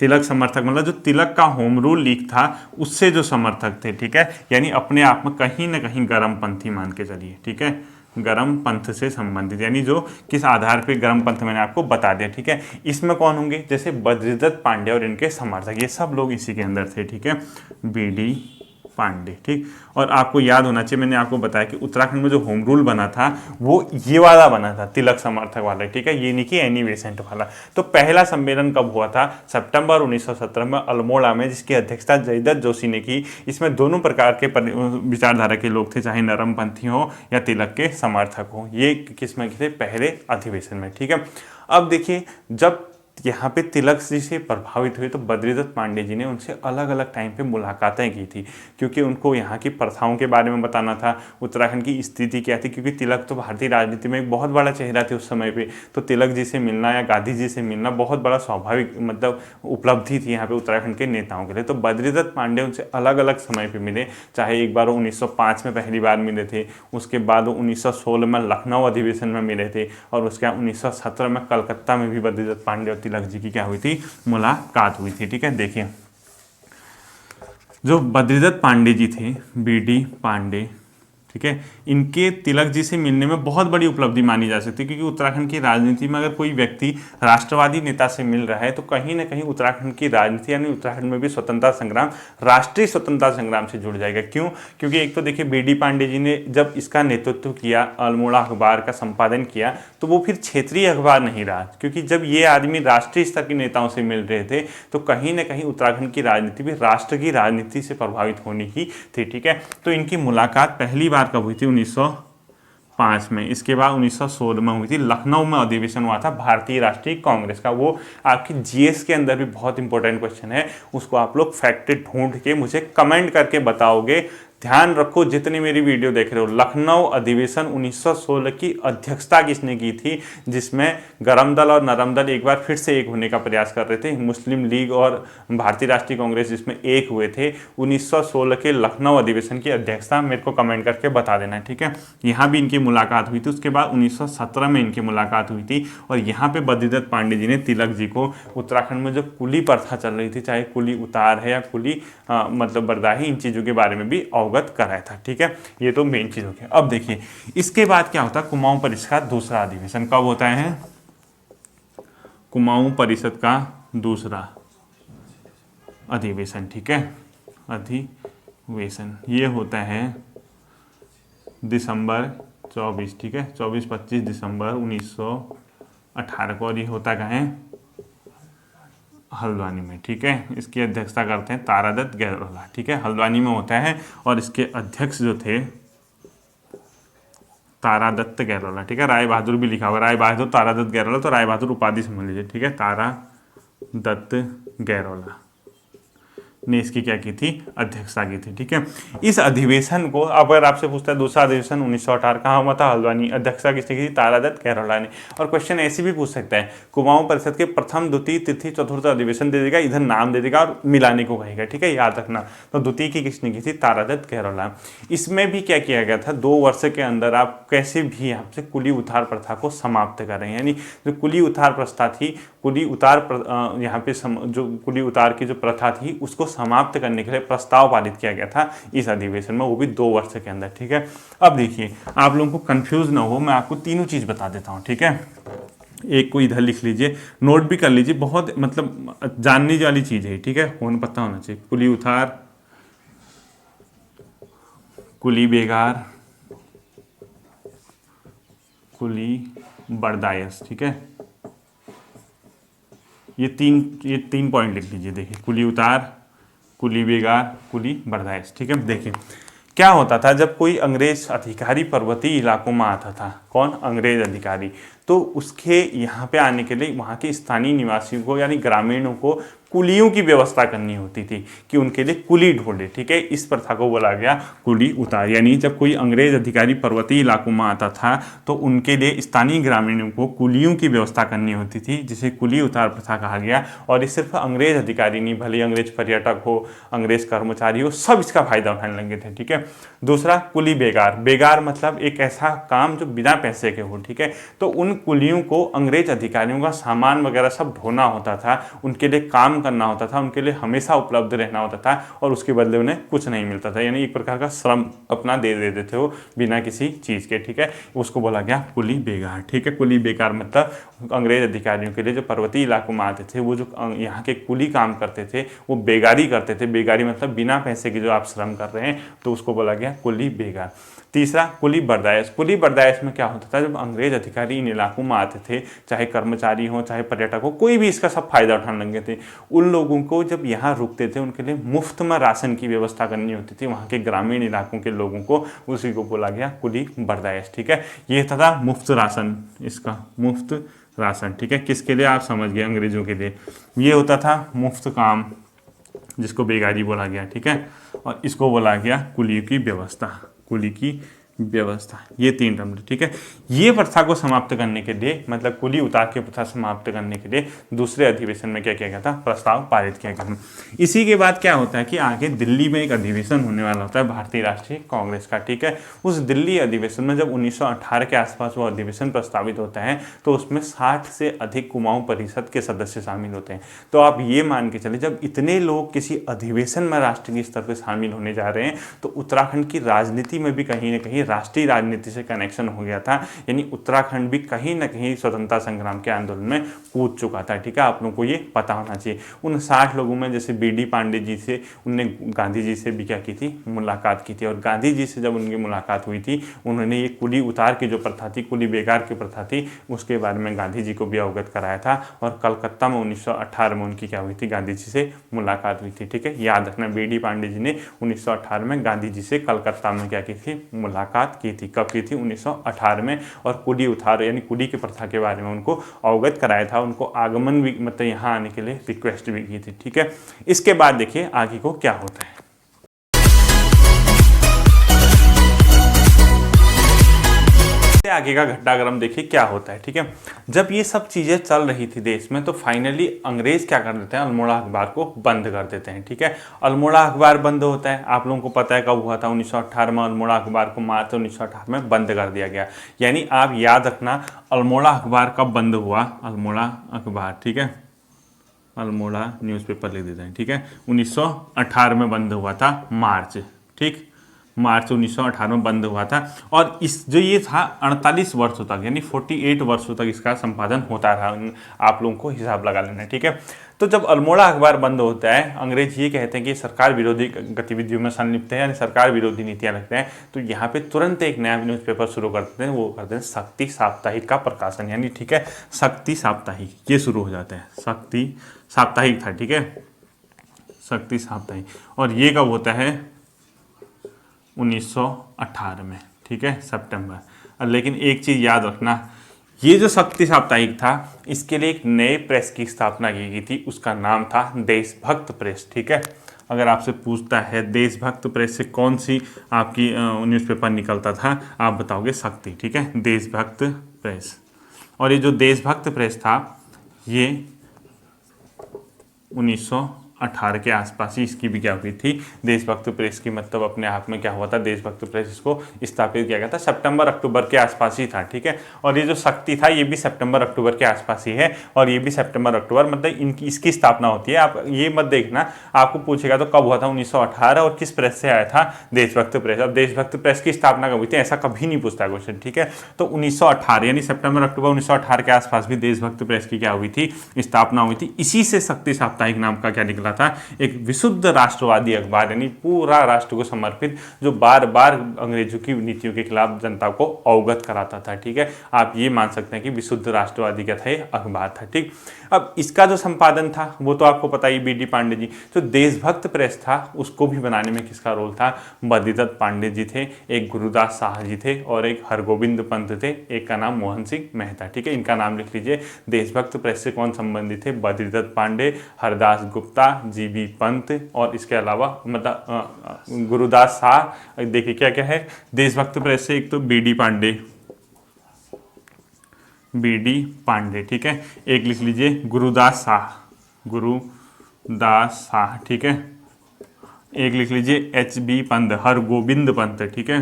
तिलक समर्थक मतलब जो तिलक का होम रूल लीक था उससे जो समर्थक थे, ठीक है, यानी अपने आप में कहीं ना कहीं गरम पंथी मान के चलिए, ठीक है, गरम पंथ से संबंधित, यानी जो किस आधार पे गरम पंथ मैंने आपको बता दिया, ठीक है। इसमें कौन होंगे, जैसे बद्रीदत्त पांडे और इनके समर्थक, ये सब लोग इसी के अंदर थे, ठीक है, बीडी पांडे, ठीक। और आपको याद होना चाहिए, मैंने आपको बताया कि उत्तराखंड में जो होम रूल बना था वो ये वाला बना था, तिलक समर्थक वाला, ठीक है, ये नहीं कि एनी बेसेंट वाला। तो पहला सम्मेलन कब हुआ था, सितंबर 1917 में अल्मोड़ा में, जिसकी अध्यक्षता जयदत्त जोशी ने की। इसमें दोनों प्रकार के विचारधारा के लोग थे, चाहे नरम पंथी हो या तिलक के समर्थक हो। ये किसमें थे, पहले अधिवेशन में, ठीक है। अब देखिए जब यहाँ पे तिलक जी से प्रभावित हुए तो बद्रीदत्त पांडे जी ने उनसे अलग अलग टाइम पे मुलाकातें की थी, क्योंकि उनको यहाँ की प्रथाओं के बारे में बताना था, उत्तराखंड की स्थिति क्या थी, क्योंकि तिलक तो भारतीय राजनीति में एक बहुत बड़ा चेहरा थे उस समय पे। तो तिलक जी से मिलना या गांधी जी से मिलना बहुत बड़ा स्वाभाविक मतलब उपलब्धि थी यहाँ पे उत्तराखंड के नेताओं के लिए। तो बद्रीदत्त पांडे उनसे अलग अलग समय पर मिले, चाहे एक बार 1905 में पहली बार मिले थे, उसके बाद 1916 में लखनऊ अधिवेशन में मिले थे, और उसके बाद 1917 में कलकत्ता में भी बद्रीदत्त पांडे और तिलक जी की क्या हुई थी, मुलाकात हुई थी, ठीक है। देखिए जो बद्रीदत्त पांडे जी थे, बीडी पांडे, ठीक है, इनके तिलक जी से मिलने में बहुत बड़ी उपलब्धि मानी जा सकती है, क्योंकि उत्तराखंड की राजनीति में अगर कोई व्यक्ति राष्ट्रवादी नेता से मिल रहा है तो कहीं ना कहीं उत्तराखंड की राजनीति यानी उत्तराखंड में भी स्वतंत्रता संग्राम, राष्ट्रीय स्वतंत्रता संग्राम से जुड़ जाएगा। क्यों, क्योंकि एक तो देखिए बीडी पांडे जी ने जब इसका नेतृत्व किया, अल्मोड़ा अखबार का संपादन किया, तो वो फिर क्षेत्रीय अखबार नहीं रहा, क्योंकि जब ये आदमी राष्ट्रीय स्तर के नेताओं से मिल रहे थे तो कहीं ना कहीं उत्तराखंड की राजनीति भी राष्ट्र की राजनीति से प्रभावित होनी ही थी, ठीक है। तो इनकी मुलाकात पहली बार कब हुई थी, 1905 में। इसके बाद 1916 में हुई थी, लखनऊ में अधिवेशन हुआ था भारतीय राष्ट्रीय कांग्रेस का। वो आपकी जीएस के अंदर भी बहुत इंपॉर्टेंट क्वेश्चन है, उसको आप लोग फैक्ट ढूंढ के मुझे कमेंट करके बताओगे। ध्यान रखो जितनी मेरी वीडियो देख रहे हो, लखनऊ अधिवेशन 1916 की अध्यक्षता किसने की थी, जिसमें गरम दल और नरम दल एक बार फिर से एक होने का प्रयास कर रहे थे। मुस्लिम लीग और भारतीय राष्ट्रीय कांग्रेस जिसमें एक हुए थे। 1916 के लखनऊ अधिवेशन की अध्यक्षता मेरे को कमेंट करके बता देना, ठीक है। यहाँ भी इनकी मुलाकात हुई थी। उसके बाद 1917 में इनकी मुलाकात हुई थी और यहाँ पे बद्रीदत्त पांडे जी ने तिलक जी को उत्तराखंड में जो कुली प्रथा चल रही थी, चाहे कुली उतार है या कुली मतलब बर्दाही, इन चीज़ों के बारे में भी अवगत कराया था, ठीक है। ये तो मेन चीज़ हो गया। अब देखिए इसके बाद क्या होता है, कुमाऊं परिषद का दूसरा अधिवेशन कब होता है, कुमाऊं परिषद का दूसरा अधिवेशन, ठीक है। अधिवेशन ये होता है दिसंबर 24, ठीक है, 24-25 दिसंबर 1918 को, और ये होता कहाँ है, हल्द्वानी में, ठीक है। इसकी अध्यक्षता करते हैं तारादत्त गहलोला, ठीक है, हल्द्वानी में होता है। और इसके अध्यक्ष जो थे तारादत्त गहलोला, ठीक है। राय बहादुर भी लिखा हुआ, राय बहादुर तारादत्त गहलोला, तो राय बहादुर उपाधि समझ लीजिए, ठीक है। तारादत्त गहलोला ने इसकी क्या की थी, अध्यक्षता की थी, ठीक है। इस अधिवेशन को अगर आपसे पूछता है दूसरा अधिवेशन 1918 कहाँ हुआ था, हल्द्वानी, अध्यक्षता किसने की थी, तारादत्त गहलोला ने। और क्वेश्चन ऐसे भी पूछ सकता है, कुमाऊं परिषद के प्रथम, द्वितीय, तृतीय, चतुर्थ अधिवेशन दे देगा, इधर नाम दे देगा और मिलाने को कहेगा, ठीक है, याद रखना। तो द्वितीय की किसने की थी, तारादत्त गहलोला। इसमें भी क्या किया गया था, 2 वर्ष के अंदर आप कैसे भी यहाँ से कुली उतार प्रथा को समाप्त करें, यानी जो कुली उतार प्रथा थी, कुली उतार यहाँ पे जो कुली उतार की जो प्रथा थी उसको समाप्त करने के लिए प्रस्ताव पारित किया गया था इस अधिवेशन में, वो भी 2 वर्ष के अंदर, ठीक है। अब देखिए आप लोगों को कंफ्यूज ना हो, मैं आपको तीनों चीज बता देता हूँ, ठीक है। एक को इधर लिख लीजिए, नोट भी कर लीजिए, बहुत मतलब जानने वाली चीज है, ठीक है, होना पता होना चाहिए। कुली उतार, कुली बेगार, कुली बर्दायश, ठीक है। ये तीन पॉइंट लिख लीजिए। देखिए कुली उतार, कुली बेगार, कुली बर्दायश, ठीक है। देखिए क्या होता था, जब कोई अंग्रेज अधिकारी पर्वतीय इलाकों में आता था, कौन, अंग्रेज अधिकारी, तो उसके यहाँ पे आने के लिए वहाँ के स्थानीय निवासियों को यानी ग्रामीणों को कुलियों की व्यवस्था करनी होती थी कि उनके लिए कुली ढूंढे, ठीक है। इस प्रथा को बोला गया कुली उतार। यानी जब कोई अंग्रेज अधिकारी पर्वतीय इलाकों में आता था तो उनके लिए स्थानीय ग्रामीणों को कुलियों की व्यवस्था करनी होती थी, जिसे कुली उतार प्रथा कहा गया। और ये सिर्फ अंग्रेज अधिकारी नहीं, भले अंग्रेज पर्यटक हो, अंग्रेज कर्मचारी हो, सब इसका फायदा उठाने लगे थे, ठीक है। दूसरा कुली बेगार, बेगार मतलब एक ऐसा काम जो बिना पैसे के हो, ठीक है। तो उन कुलियों को अंग्रेज अधिकारियों का सामान वगैरह सब ढोना होता था, उनके लिए काम करना होता था, उनके लिए हमेशा उपलब्ध रहना होता था और उसके बदले उन्हें कुछ नहीं मिलता था, यानी एक प्रकार का श्रम अपना दे देते थे वो बिना किसी चीज़ के, ठीक है। उसको बोला गया कुली बेगार, ठीक है। कुली बेगार मतलब अंग्रेज अधिकारियों के लिए जो पर्वतीय इलाकों में आते थे, वो जो यहाँ के कुली काम करते थे वो बेगारी करते थे। बेगारी मतलब बिना पैसे की जो आप श्रम कर रहे हैं, तो उसको बोला गया कुली बेगार। तीसरा कुली बर्दायश, कुली बर्दायश में क्या होता था, जब अंग्रेज अधिकारी इन इलाकों में आते थे, चाहे कर्मचारी हो चाहे पर्यटक हो, कोई भी इसका सब फायदा उठाने लगे थे। उन लोगों को जब यहाँ रुकते थे उनके लिए मुफ्त में राशन की व्यवस्था करनी होती थी, वहाँ के ग्रामीण इलाकों के लोगों को, उसी को बोला गया कुली बर्दायश, ठीक है। ये था मुफ्त राशन, इसका मुफ्त राशन, ठीक है। किसके लिए, आप समझ गए, अंग्रेजों के लिए। ये होता था मुफ्त काम जिसको बेगारी बोला गया, ठीक है। और इसको बोला गया कुली की व्यवस्था, कुली की व्यवस्था। ये 3 टर्म, ठीक है। ये प्रथा को समाप्त करने के लिए, मतलब कुली उतार की प्रथा समाप्त करने के लिए दूसरे अधिवेशन में क्या किया गया था, प्रस्ताव पारित किया गया। इसी के बाद क्या होता है कि आगे दिल्ली में एक अधिवेशन होने वाला होता है भारतीय राष्ट्रीय कांग्रेस का, ठीक है। उस दिल्ली अधिवेशन में जब 1918 के आसपास वो अधिवेशन प्रस्तावित होता है तो उसमें 60 से अधिक कुमाऊं परिषद के सदस्य शामिल होते हैं। तो आप ये मान के चले, जब इतने लोग किसी अधिवेशन में राष्ट्रीय स्तर पर शामिल होने जा रहे हैं तो उत्तराखंड की राजनीति में भी कहीं ना कहीं राष्ट्रीय राजनीति से कनेक्शन हो गया था, यानी उत्तराखंड भी कहीं ना कहीं स्वतंत्रता संग्राम के आंदोलन में कूद चुका था, ठीक है। आप लोगों को ये पता होना चाहिए। उन 60 लोगों में जैसे बीडी पांडे जी से उनने गांधी जी से भी क्या की थी, मुलाकात की थी। और गांधी जी से जब उनकी मुलाकात हुई थी, उन्होंने ये कुली उतार की जो प्रथा थी, कुली बेगार की प्रथा थी, उसके बारे में गांधी जी को भी अवगत कराया था। और कलकत्ता में 1918 में उनकी क्या हुई थी, गांधी जी से मुलाकात हुई थी, ठीक है। याद रखना, बीडी पांडे जी ने 1918 में गांधी जी से कलकत्ता में क्या की थी, मुलाकात मुलाकात की थी। कब की थी? 1918 में। और कुडी उतार यानी कुडी की प्रथा के बारे में उनको अवगत कराया था, उनको आगमन भी मतलब यहाँ आने के लिए रिक्वेस्ट भी की थी। ठीक है, इसके बाद देखिए आगे को क्या होता है। आगे का घटनाक्रम देखिए क्या होता है। ठीक है, जब ये सब चीजें चल रही थी देश में तो फाइनली अंग्रेज क्या कर देते हैं? अल्मोड़ा अखबार को बंद कर देते हैं। ठीक है, अल्मोड़ा अखबार बंद होता है, आप लोगों को पता है कब हुआ था? 1918 में अल्मोड़ा अखबार को मार्च 1918 में बंद कर दिया गया। यानी आप याद रखना अल्मोड़ा अखबार कब बंद हुआ? अल्मोड़ा अखबार, ठीक है, अल्मोड़ा न्यूज़पेपर लिख देते हैं। ठीक है, 1918 में बंद हुआ था, मार्च, ठीक, मार्च 1918 में बंद हुआ था। और इस जो ये था 48 वर्षों तक यानी 48 वर्षों तक इसका संपादन होता रहा। आप लोगों को हिसाब लगा लेना है। ठीक है, तो जब अल्मोड़ा अखबार बंद होता है, अंग्रेज ये कहते हैं कि सरकार विरोधी गतिविधियों में संलिप्त है यानी सरकार विरोधी नीतियां रखते हैं, तो यहाँ पे तुरंत एक नया न्यूज़पेपर शुरू करते हैं, वो करते हैं शक्ति साप्ताहिक का प्रकाशन यानी, ठीक है, शक्ति साप्ताहिक ये शुरू हो जाता है। शक्ति साप्ताहिक था, ठीक है, शक्ति साप्ताहिक। और ये कब होता है? 1918 में, ठीक है, सितंबर। लेकिन एक चीज़ याद रखना, ये जो शक्ति साप्ताहिक था इसके लिए एक नए प्रेस की स्थापना की गई थी, उसका नाम था देशभक्त प्रेस। ठीक है, अगर आपसे पूछता है देशभक्त प्रेस से कौन सी आपकी न्यूज़पेपर निकलता था, आप बताओगे शक्ति, ठीक है, देशभक्त प्रेस। और ये जो देशभक्त प्रेस था ये 1918 के आसपास ही इसकी भी क्या हुई थी? देशभक्त प्रेस की मतलब अपने आप में क्या हुआ था? देशभक्त प्रेस इसको स्थापित किया गया था, सितंबर अक्टूबर के आसपास ही था। ठीक है, और ये जो शक्ति था ये भी सितंबर अक्टूबर के आसपास ही है, और ये भी सितंबर अक्टूबर मतलब इनकी इसकी स्थापना होती है। आप ये मत देखना आपको पूछेगा तो कब हुआ था? 1918 और किस प्रेस से आया था? देशभक्त प्रेस। अब देशभक्त प्रेस की स्थापना कब हुई थी ऐसा कभी नहीं पूछता क्वेश्चन। ठीक है, तो 1918 यानी सितंबर अक्टूबर 1918 के आसपास भी देशभक्त प्रेस की क्या हुई थी? स्थापना हुई थी। इसी से शक्ति साप्ताहिक नाम का क्या निकला था? एक विशुद्ध राष्ट्रवादी अखबार यानी पूरा राष्ट्र को समर्पित, जो बार बार अंग्रेजों की नीतियों के खिलाफ जनता को अवगत कराता था। ठीक है, आप ये मान सकते हैं कि विशुद्ध राष्ट्रवादी क्या था? ये अखबार था। ठीक, अब इसका जो संपादन था वो तो आपको पता ही, बी.डी. पांडे जी। जो देशभक्त प्रेस था उसको भी बनाने में किसका रोल था? बद्रीदत्त पांडे जी थे, एक गुरुदास शाह जी थे और एक हरगोविंद पंत थे, एक का नाम मोहन सिंह मेहता। ठीक है, इनका नाम लिख लीजिए। देशभक्त प्रेस से कौन संबंधित थे? बद्रीदत्त पांडे, हरदास गुप्ता, जी.बी. पंत और इसके अलावा मतलब गुरुदास शाह। देखिए क्या क्या है देशभक्त प्रेस से, एक तो बी.डी. पांडे, बी.डी. पांडे, ठीक है, एक लिख लीजिए गुरुदास शाह, गुरुदास शाह, ठीक है, एक लिख लीजिए एच.बी. पंत, हरगोविंद पंत, ठीक है,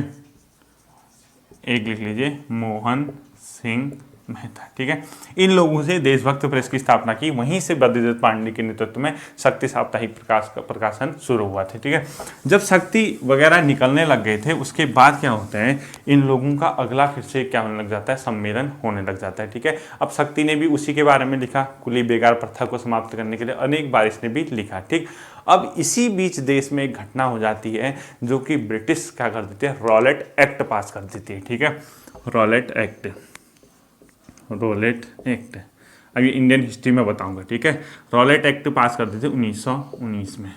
एक लिख लीजिए मोहन सिंह मेहता। ठीक है, इन लोगों से देशभक्त प्रेस की स्थापना की, वहीं से बद्रीदत्त पांडे के नेतृत्व में शक्ति साप्ताहिक प्रकाशन शुरू हुआ था। ठीक है, जब शक्ति वगैरह निकलने लग गए थे उसके बाद क्या होता है? इन लोगों का अगला फिर से क्या होने लग जाता है? सम्मेलन होने लग जाता है। ठीक है, अब शक्ति ने भी उसी के बारे में लिखा, कुली बेगार प्रथा को समाप्त करने के लिए अनेक बार इसने भी लिखा। ठीक, अब इसी बीच देश में एक घटना हो जाती है जो कि ब्रिटिश क्या कर देते हैं? रॉलेट एक्ट पास कर देती है। ठीक है, रॉलेट एक्ट, रॉलेट एक्ट, अभी इंडियन हिस्ट्री में बताऊंगा। ठीक है, रॉलेट एक्ट पास कर देते 1919 में।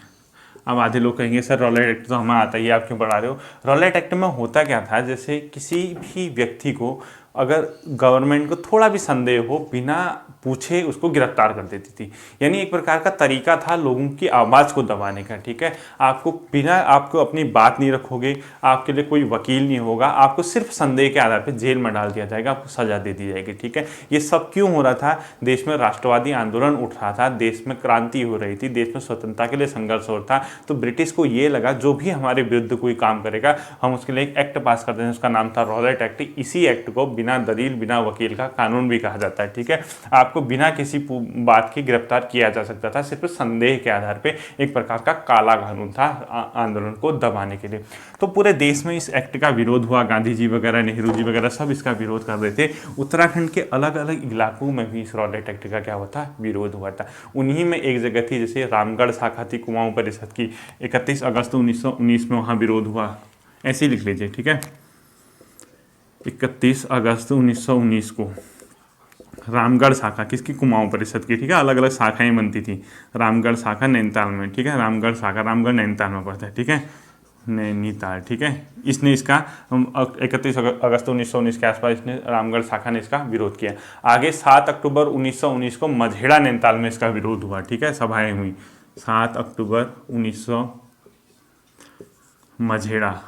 अब आधे लोग कहेंगे सर रॉलेट एक्ट तो हमें आता ही है, आप क्यों पढ़ा रहे हो? रॉलेट एक्ट में होता क्या था? जैसे किसी भी व्यक्ति को अगर गवर्नमेंट को थोड़ा भी संदेह हो, बिना पूछे उसको गिरफ्तार कर देती थी। यानी एक प्रकार का तरीका था लोगों की आवाज़ को दबाने का। ठीक है, आपको बिना, आपको अपनी बात नहीं रखोगे, आपके लिए कोई वकील नहीं होगा, आपको सिर्फ संदेह के आधार पर जेल में डाल दिया जाएगा, आपको सजा दे दी जाएगी। ठीक है, ये सब क्यों हो रहा था? देश में राष्ट्रवादी आंदोलन उठ रहा था, देश में क्रांति हो रही थी, देश में स्वतंत्रता के लिए संघर्ष हो रहा था। तो ब्रिटिश को ये लगा जो भी हमारे विरुद्ध कोई काम करेगा हम उसके लिए एक एक्ट पास कर दें, उसका नाम था रॉलेट एक्ट। इसी एक्ट को बिना दलील बिना वकील का कानून भी कहा जाता है। ठीक है, आपको बिना किसी बात की गिरफ्तार किया जा सकता था, सिर्फ संदेह के आधार पे। एक प्रकार का काला कानून था आंदोलन को दबाने के लिए। तो पूरे देश में इस एक्ट का विरोध हुआ, गांधी जी वगैरह, नेहरू जी वगैरह सब इसका विरोध कर रहे थे। उत्तराखंड के अलग अलग इलाकों में भी इस रॉलेट एक्ट का क्या हुआ था? विरोध हुआ था। उन्हीं में एक जगह थी जैसे रामगढ़ शाखा थी कुमाऊं परिषद की, 31 अगस्त 1919 में वहाँ विरोध हुआ, ऐसे ही लिख लीजिए। ठीक है, 31 अगस्त 1919 को रामगढ़ शाखा किसकी? कुमाऊं परिषद की। ठीक है, अलग अलग शाखाएं बनती थी। रामगढ़ शाखा नैनीताल में, ठीक है, रामगढ़ शाखा, रामगढ़ नैनीताल में पड़ता है। ठीक है, नैनीताल, ठीक है। इसने इसका 31 अगस्त 1919 के आसपास इसने रामगढ़ शाखा ने इसका विरोध किया। आगे 7 अक्टूबर 1919 को मझेड़ा नैनीताल में इसका विरोध हुआ, ठीक है, सभाएं हुई 7 अक्टूबर 1900 मझेड़ा,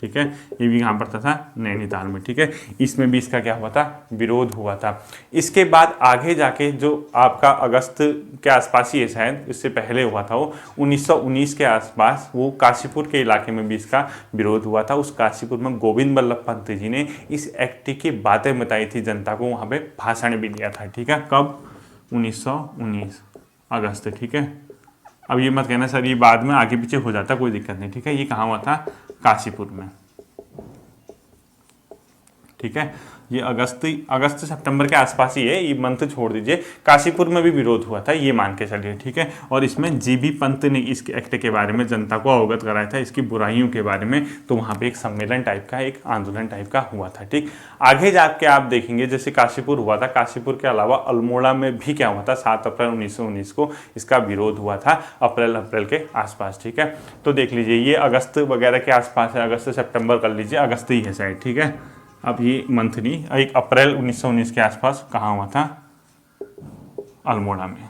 ठीक है, ये भी यहाँ पड़ता था नैनीताल में, ठीक है। इसमें भी इसका क्या हुआ था, विरोध हुआ था। इसके बाद आगे जाके जो आपका अगस्त के आसपास ही है, शायद इससे पहले हुआ था वो 1919 के आसपास, वो काशीपुर के इलाके में भी इसका विरोध हुआ था। उस काशीपुर में गोविंद बल्लभ पंत जी ने इस एक्ट की बातें बताई थी जनता को, वहाँ पे भाषण भी दिया था, ठीक है। कब, 1919 अगस्त, ठीक है। अब ये मत कहना सर ये बाद में आगे पीछे हो जाता, कोई दिक्कत नहीं, ठीक है। ये कहाँ हुआ था, काशीपुर में, ठीक है। ये अगस्त सितंबर के आसपास ही है, ये मंथ छोड़ दीजिए। काशीपुर में भी विरोध हुआ था, ये मान के चलिए, ठीक है। और इसमें जीबी पंत ने इस एक्ट के बारे में जनता को अवगत कराया था, इसकी बुराइयों के बारे में। तो वहाँ पे एक सम्मेलन टाइप का, एक आंदोलन टाइप का हुआ था, ठीक। आगे जाके आप देखेंगे जैसे काशीपुर हुआ था, काशीपुर के अलावा अल्मोड़ा में भी क्या हुआ था, 7 अप्रैल 1919 को इसका विरोध हुआ था, अप्रैल के आसपास, ठीक है। तो देख लीजिए ये अगस्त वगैरह के आसपास है, अगस्त से सितंबर कर लीजिए, अगस्त ही है शायद, ठीक है। अब ये मंथ नहीं, एक अप्रैल 1919 के आसपास कहाँ हुआ था, अल्मोड़ा में,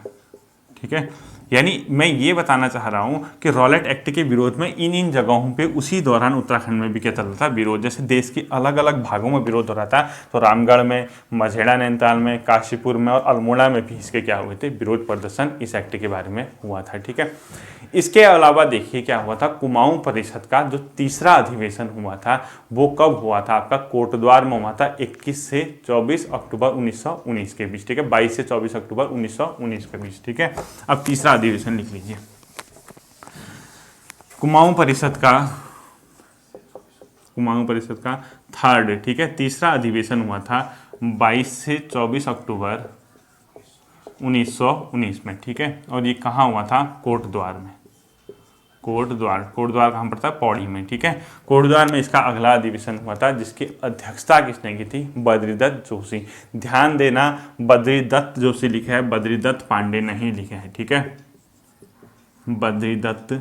ठीक है। यानी मैं ये बताना चाह रहा हूँ कि रॉलेट एक्ट के विरोध में इन जगहों पे उसी दौरान उत्तराखंड में भी क्या चल रहा था, विरोध। जैसे देश के अलग अलग भागों में विरोध हो रहा था, तो रामगढ़ में, मझेड़ा नैनीताल में, काशीपुर में और अल्मोड़ा में भी इसके क्या हुए थे, विरोध प्रदर्शन इस एक्ट के बारे में हुआ था, ठीक है। इसके अलावा देखिए क्या हुआ था, कुमाऊं परिषद का जो तीसरा अधिवेशन हुआ था वो कब हुआ था, आपका कोटद्वार में हुआ था 21 से 24 अक्टूबर 1919 के बीच, ठीक है। 22 से 24 अक्टूबर 1919 के बीच, ठीक है। अब तीसरा अधिवेशन लिख लीजिए, कुमाऊं परिषद का थर्ड, ठीक है, तीसरा अधिवेशन हुआ था 22 से 24 अक्टूबर 1919 में, ठीक है। और ये कहाँ हुआ था, कोटद्वार में। कोटद्वार कहाँ पड़ता है, पौड़ी में, ठीक है। कोटद्वार में इसका अगला अधिवेशन हुआ था, जिसकी अध्यक्षता किसने की थी, बद्रीदत्त जोशी। ध्यान देना बद्रीदत्त जोशी लिखा है, बद्रीदत्त पांडे नहीं लिखा है, ठीक है। बद्रीदत्त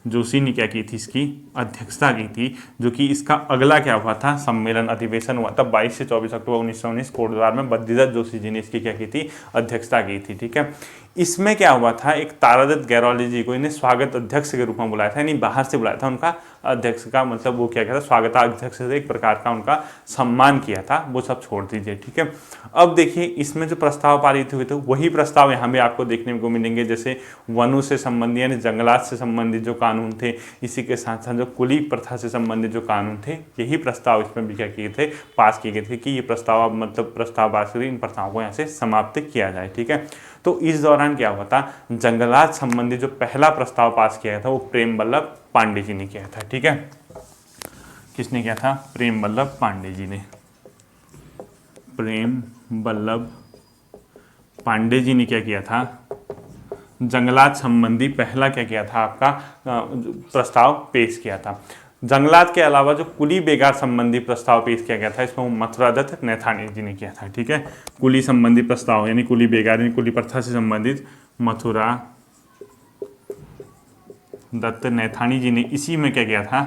जोशी ने क्या की थी, इसकी अध्यक्षता की थी, जो कि इसका अगला क्या हुआ था, सम्मेलन अधिवेशन हुआ था 22 से 24 अक्टूबर 1919 कोटद्वार में। बद्रीदत्त जोशी जी ने इसकी क्या की थी, अध्यक्षता की थी, ठीक है। इसमें क्या हुआ था, एक तारादत्त गैरोली जी को इन्हें स्वागत अध्यक्ष के रूप में बुलाया था, यानी बाहर से बुलाया था। उनका अध्यक्ष का मतलब वो क्या कहता था, स्वागताध्यक्ष से एक प्रकार का उनका सम्मान किया था, वो सब छोड़ दीजिए, ठीक है। अब देखिए इसमें जो प्रस्ताव पारित हुए थे वही प्रस्ताव यहाँ भी आपको देखने को मिलेंगे, जैसे वनों से संबंधित यानी जंगलात से संबंधित जो कानून थे, इसी के साथ साथ जो कुली प्रथा से संबंधित जो कानून थे, यही प्रस्ताव इसमें भी क्या किए थे, पास किए गए थे कि ये प्रस्ताव मतलब प्रस्ताव पास करें, इन प्रथाओं को यहाँ से समाप्त किया जाए, ठीक है। तो इस दौरान क्या हुआ था, जंगलात संबंधी जो पहला प्रस्ताव पास किया था वो प्रेम वल्लभ पांडे जी ने किया था, ठीक है। किसने किया था, प्रेम वल्लभ पांडे जी ने। प्रेम वल्लभ पांडे जी ने क्या किया था, जंगलात संबंधी पहला क्या किया था, आपका प्रस्ताव पेश किया था। जंगलात के अलावा जो कुली बेगार संबंधी प्रस्ताव पेश किया गया था, इसमें मथुरादत्त नैथानी जी ने किया था, ठीक है। कुली संबंधी प्रस्ताव यानी कुली बेगार यानी कुली प्रथा से संबंधित मथुरा दत्त नैथानी जी ने इसी में क्या किया था,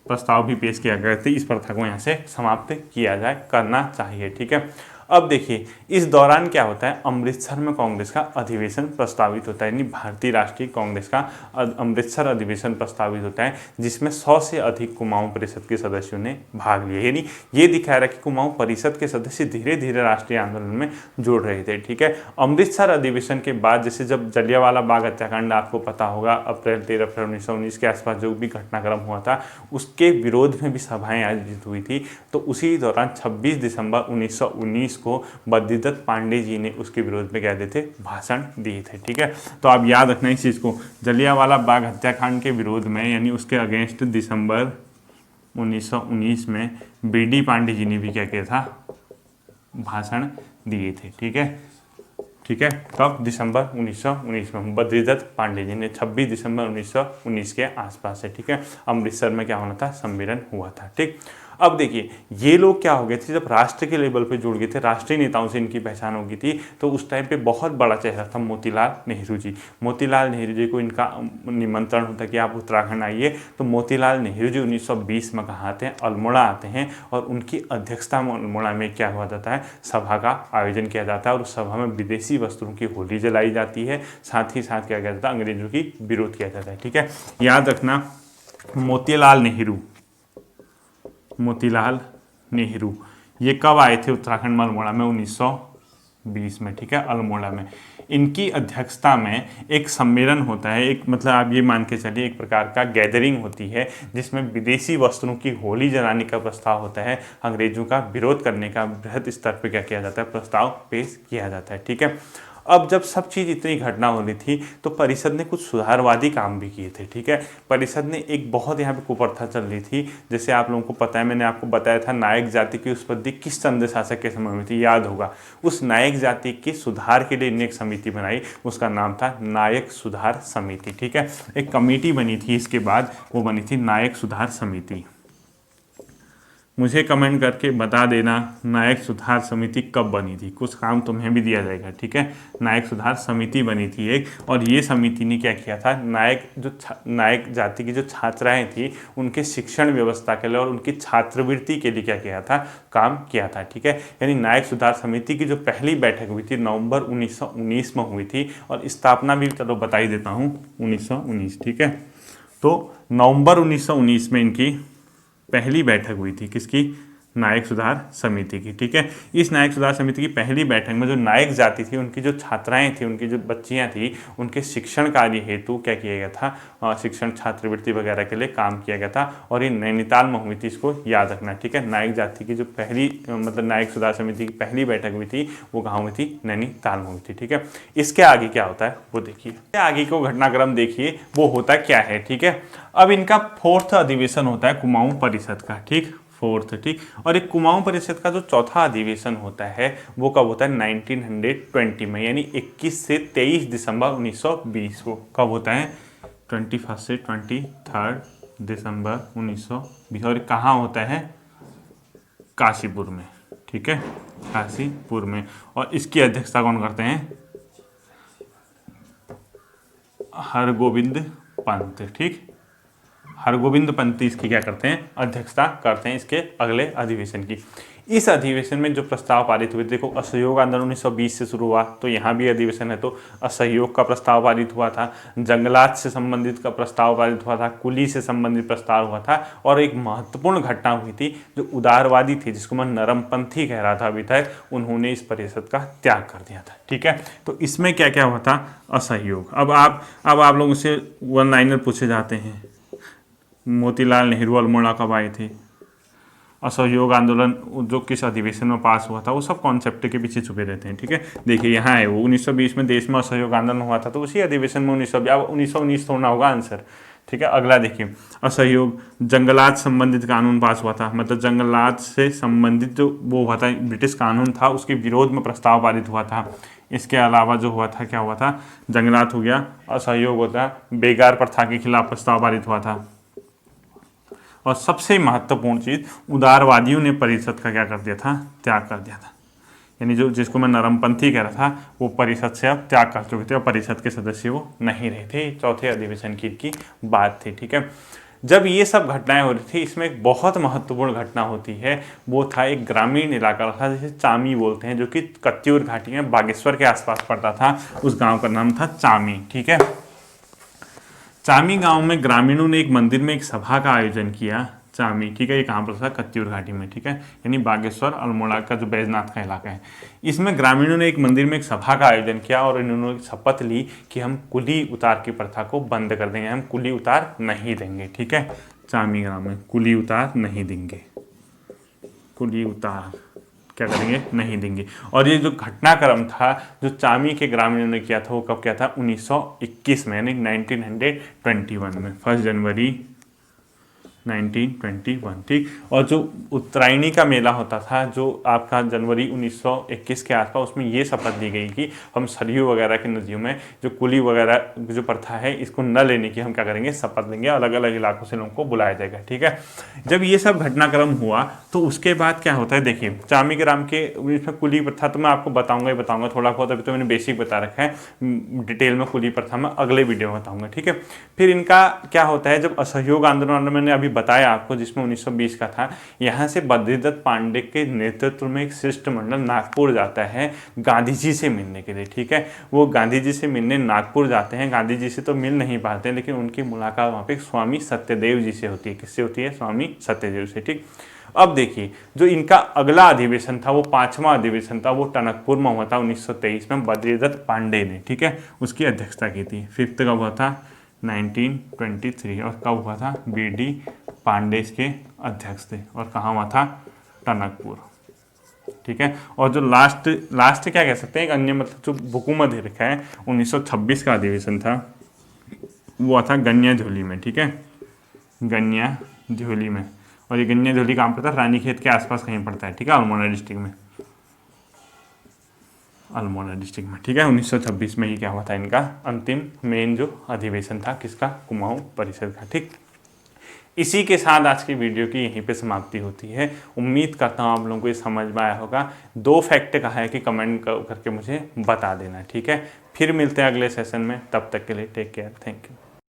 प्रस्ताव भी पेश किया गया था, इस प्रथा को यहाँ से समाप्त किया जाए, करना चाहिए, ठीक है। अब देखिए इस दौरान क्या होता है, अमृतसर में कांग्रेस का अधिवेशन प्रस्तावित होता है, यानी भारतीय राष्ट्रीय कांग्रेस का अमृतसर अधिवेशन प्रस्तावित होता है, जिसमें 100 से अधिक कुमाऊं परिषद के सदस्यों ने भाग लिया। यानी ये दिखा रहा है कि कुमाऊं परिषद के सदस्य धीरे धीरे राष्ट्रीय आंदोलन में जुड़ रहे थे, ठीक है। अमृतसर अधिवेशन के बाद जैसे जब जलियांवाला बाग हत्याकांड आपको पता होगा, अप्रैल 13 अप्रैल 1919 के आसपास जो भी घटनाक्रम हुआ था, उसके विरोध में भी सभाएं आयोजित हुई थी। तो उसी दौरान 26 दिसंबर 1919 को बद्रीदत्त पांडे जी ने उसके विरोध में क्या दिए थे, भाषण दिए थे, ठीक है। तो आप याद रखना इस चीज़ को, जलियांवाला बाग हत्याकांड के विरोध में यानी उसके अगेंस्ट दिसंबर 1919 में बीडी पांडे जी ने भी क्या किया था, भाषण दिए थे, ठीक है, ठीक है। कब, दिसंबर 1919 में बद्रीदत्त पांडे जी ने 26 दिसंबर 1919 के आसपास है, ठीक है। अमृतसर में क्या होना था, सम्मेलन हुआ था, ठीक। अब देखिए ये लोग क्या हो गए थे, जब राष्ट्र के लेवल पे जुड़ गए थे, राष्ट्रीय नेताओं से इनकी पहचान हो गई थी, तो उस टाइम पे बहुत बड़ा चेहरा था मोतीलाल नेहरू जी। मोतीलाल नेहरू जी को इनका निमंत्रण होता कि आप उत्तराखंड आइए, तो मोतीलाल नेहरू जी 1920 में कहाँ आते हैं, अल्मोड़ा आते हैं, और उनकी अध्यक्षता में अल्मोड़ा में क्या हुआ जाता है, सभा का आयोजन किया जाता है, और उस सभा में विदेशी वस्त्रों की होली जलाई जाती है, साथ ही साथ क्या किया जाता है, अंग्रेजों की विरोध किया जाता है। ठीक है, याद रखना मोतीलाल नेहरू, मोतीलाल नेहरू ये कब आए थे उत्तराखंड में, अल्मोड़ा में 1920 में। ठीक है, अल्मोड़ा में इनकी अध्यक्षता में एक सम्मेलन होता है, एक मतलब आप ये मान के चलिए एक प्रकार का गैदरिंग होती है, जिसमें विदेशी वस्त्रों की होली जलाने का प्रस्ताव होता है, अंग्रेजों का विरोध करने का बृहद स्तर पर क्या किया जाता है, प्रस्ताव पेश किया जाता है। ठीक है, अब जब सब चीज़ इतनी घटना हो रही थी तो परिषद ने कुछ सुधारवादी काम भी किए थे। ठीक है, परिषद ने एक बहुत यहाँ पे कुप्रथा चल रही थी, जैसे आप लोगों को पता है, मैंने आपको बताया था नायक जाति की उत्पत्ति किस चंद्र शासक के समय में थी, याद होगा। उस नायक जाति के सुधार के लिए इन्हें एक समिति बनाई, उसका नाम था नायक सुधार समिति। ठीक है, एक कमेटी बनी थी इसके बाद, वो बनी थी नायक सुधार समिति। मुझे कमेंट करके बता देना नायक सुधार समिति कब बनी थी, कुछ काम तुम्हें भी दिया जाएगा। ठीक है, नायक सुधार समिति बनी थी एक, और ये समिति ने क्या किया था, नायक जाति की जो छात्राएं थी उनके शिक्षण व्यवस्था के लिए और उनकी छात्रवृत्ति के लिए क्या किया था, काम किया था। ठीक है, यानी नायक सुधार समिति की जो पहली बैठक हुई थी नवंबर 1919 में हुई थी, और स्थापना भी चलो बता ही देता हूँ 1919। ठीक है, तो नवंबर 1919 में इनकी पहली बैठक हुई थी, किसकी, नायक सुधार समिति की। ठीक है, इस नायक सुधार समिति की पहली बैठक में जो नायक जाति थी, उनकी जो छात्राएं थी, उनकी जो बच्चियां थी, उनके शिक्षण कार्य हेतु क्या किया गया था, शिक्षण छात्रवृत्ति वगैरह के लिए काम किया गया था, और ये नैनीताल में हुई थी, इसको याद रखना। ठीक है, नायक जाति की जो पहली मतलब नायक सुधार समिति की पहली बैठक हुई थी वो कहाँ हुई थी, नैनीताल में हुई थी। ठीक है, इसके आगे क्या होता है वो देखिए, आगे को घटनाक्रम देखिए वो होता क्या है। ठीक है, अब इनका 4th अधिवेशन होता है कुमाऊं परिषद का। ठीक, 4th। ठीक, और एक कुमाऊं परिषद का जो चौथा अधिवेशन होता है वो कब होता है, 1920 में, यानी 21 से 23 दिसंबर 1920 को। कब होता है, 21 से 23 दिसंबर 1920, और कहाँ होता है, काशीपुर में। ठीक है, काशीपुर में, और इसकी अध्यक्षता कौन करते हैं, हरगोविंद पंत। ठीक, हरगोविंद पंत इसकी क्या करते हैं, अध्यक्षता करते हैं इसके अगले अधिवेशन की। इस अधिवेशन में जो प्रस्ताव पारित हुए, देखो असहयोग आंदोलन 1920 से शुरू हुआ, तो यहाँ भी अधिवेशन है, तो असहयोग का प्रस्ताव पारित हुआ था, जंगलात से संबंधित का प्रस्ताव पारित हुआ था, कुली से संबंधित प्रस्ताव हुआ था, और एक महत्वपूर्ण घटना हुई थी जो उदारवादी थी, जिसको मैं नरमपंथी कह रहा था अभी तक, उन्होंने इस परिषद का त्याग कर दिया था। ठीक है, तो इसमें क्या क्या हुआ था, असहयोग। अब आप लोगों से वन लाइनर पूछे जाते हैं, मोतीलाल नेहरू अल्मोड़ा कब आए थे, असहयोग आंदोलन जो किस अधिवेशन में पास हुआ था, वो सब कॉन्सेप्ट के पीछे छुपे रहते हैं। ठीक है, देखिए यहाँ है वो 1920 में देश में असहयोग आंदोलन हुआ था, तो उसी अधिवेशन में 1919 थोड़ा होगा आंसर। ठीक है, अगला देखिए, असहयोग जंगलात संबंधित कानून पास हुआ था, मतलब जंगलात से संबंधित जो वो हुआ था ब्रिटिश कानून था, उसके विरोध में प्रस्ताव पारित हुआ था। इसके अलावा जो हुआ था, क्या हुआ था, जंगलात हो गया, असहयोग होता, बेगार प्रथा के खिलाफ प्रस्ताव पारित हुआ था, और सबसे महत्वपूर्ण चीज, उदारवादियों ने परिषद का क्या कर दिया था, त्याग कर दिया था। यानी जो जिसको मैं नरमपंथी कह रहा था, वो परिषद से अब त्याग कर चुके थे और परिषद के सदस्य वो नहीं रहे थे। चौथे अधिवेशन की बात थी। ठीक है, जब ये सब घटनाएं हो रही थी, इसमें एक बहुत महत्वपूर्ण घटना होती है, वो था एक ग्रामीण इलाका था जिसे चामी बोलते हैं, जो कि कत्यूर घाटी में बागेश्वर के आसपास पड़ता था। उस गाँव का नाम था चामी। ठीक है, चामी गांव में ग्रामीणों ने एक मंदिर में एक सभा का आयोजन किया। चामी, ठीक है, ये कहाँ पर था, कत्यूर घाटी में। ठीक है, यानी बागेश्वर अल्मोड़ा का जो बैजनाथ का इलाका है, इसमें ग्रामीणों ने एक मंदिर में एक सभा का आयोजन किया और इन्होंने शपथ ली कि हम कुली उतार की प्रथा को बंद कर देंगे, हम कुली उतार नहीं देंगे। ठीक है, चामी गाँव में कुली उतार नहीं देंगे, कुली उतार क्या करेंगे, नहीं देंगे। और ये जो घटनाक्रम था जो चामी के ग्रामीणों ने किया था, वो कब किया था, 1921 में, यानी 1921 में, 1 जनवरी 1921, ठीक। और जो उत्तरायणी का मेला होता था जो आपका जनवरी 1921 के आसपास, उसमें ये शपथ ली गई कि हम सरयू वगैरह की नदियों में जो कुली वगैरह जो प्रथा है इसको न लेने की हम क्या करेंगे, शपथ लेंगे। अलग अलग इलाकों से लोगों को बुलाया जाएगा, ठीक है। जब ये सब घटनाक्रम हुआ तो उसके बाद क्या होता है, देखिए चामी ग्राम के इसमें कुली प्रथा तो मैं आपको बताऊंगा ही बताऊंगा, थोड़ा बहुत अभी तो मैंने बेसिक बता रखा है, डिटेल में कुली प्रथा मैं अगले वीडियो में बताऊंगा, ठीक है। फिर इनका क्या होता है, जब असहयोग आंदोलन मैंने अभी बताया आपको जिसमें 1920 का था, यहाँ से बद्रीदत्त पांडे के नेतृत्व में एक शिष्टमंडल नागपुर जाता है गांधी जी से मिलने के लिए, ठीक है। वो गांधी जी से मिलने नागपुर जाते हैं, गांधी जी से तो मिल नहीं पाते लेकिन उनकी मुलाकात वहाँ पे स्वामी सत्यदेव जी से होती है। किससे होती है? स्वामी सत्यदेव से, ठीक। अब देखिए जो इनका अगला अधिवेशन था वो 5वां अधिवेशन था, वो टनकपुर में हुआ था 1923 में, बद्रीदत्त पांडे ने, ठीक है, उसकी अध्यक्षता की थी। 5th कब हुआ था? 1923। और कब हुआ था? BD पांडे इसके अध्यक्ष थे। और कहाँ हुआ था? टनकपुर, ठीक है। और जो लास्ट क्या कह सकते हैं, एक अन्य मतलब जो बुकों में दे रखा है 1926 का अधिवेशन था, वो हुआ था गन्याझोली में, ठीक है, गन्याझोली में। और ये गन्याझोली कहाँ पड़ता है? रानीखेत के आसपास कहीं पड़ता है, ठीक है, अल्मोड़ा डिस्ट्रिक्ट में, अल्मोड़ा डिस्ट्रिक्ट में, ठीक है। 1926 में ही क्या हुआ था इनका अंतिम मेन जो अधिवेशन था, किसका? कुमाऊं परिषद का, ठीक। इसी के साथ आज की वीडियो की यहीं पे समाप्ति होती है। उम्मीद करता हूँ आप लोगों को ये समझ में आया होगा। 2 फैक्ट कहा है कि कमेंट करके मुझे बता देना, ठीक है। फिर मिलते हैं अगले सेशन में, तब तक के लिए टेक केयर, थैंक यू।